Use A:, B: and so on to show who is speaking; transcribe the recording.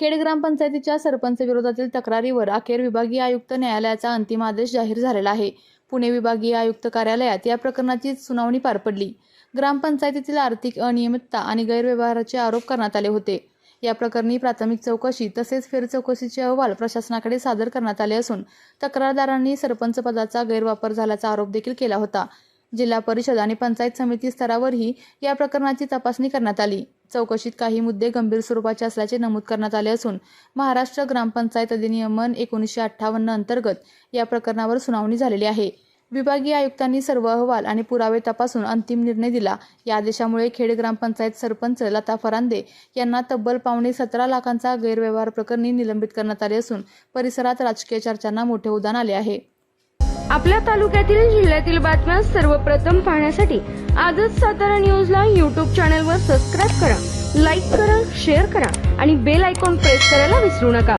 A: खेड ग्रामपंचायतीच्या सरपंच विरोधातील तक्रारीवर अखेर विभागीय आयुक्त न्यायालयाचा अंतिम आदेश जाहीर झालेला आहे। पुणे विभागीय आयुक्त कार्यालयात या प्रकरणाची सुनावणी पार पडली। ग्रामपंचायतीतील आर्थिक अनियमितता आणि गैरव्यवहाराचे आरोप करण्यात आले होते। या प्रकरणी प्राथमिक चौकशी तसेच फेरचौकशीचे अहवाल प्रशासनाकडे सादर करण्यात आले असून तक्रारदारांनी सरपंच पदाचा गैरवापर झाल्याचा आरोप देखील केला होता। जिल्हा परिषद आणि पंचायत समिती स्तरावरही या प्रकरणाची तपासणी करण्यात आली। चौकशीत काही मुद्दे गंभीर स्वरूपाचे असल्याचे नमूद करण्यात आले असून महाराष्ट्र ग्रामपंचायत अधिनियमन 1958 अंतर्गत या प्रकरणावर सुनावणी झालेली आहे। विभागीय आयुक्तांनी सर्व अहवाल आणि पुरावे तपासून अंतिम निर्णय दिला। या आदेशामुळे खेड ग्रामपंचायत सरपंच लता फरांदे यांना तब्बल $17.5 लाखांचा गैरव्यवहार प्रकरणी निलंबित करण्यात आले असून परिसरात राजकीय चर्चांना मोठे उधाण आले आहे।
B: आपल्या तालुक्यातील जिल्ह्यातील बातम्या सर्वप्रथम पाहण्यासाठी आजच सातारा न्यूजला YouTube चॅनलवर सबस्क्राइब करा, लाईक करा, शेअर करा आणि बेल आयकॉन प्रेस करायला विसरू नका।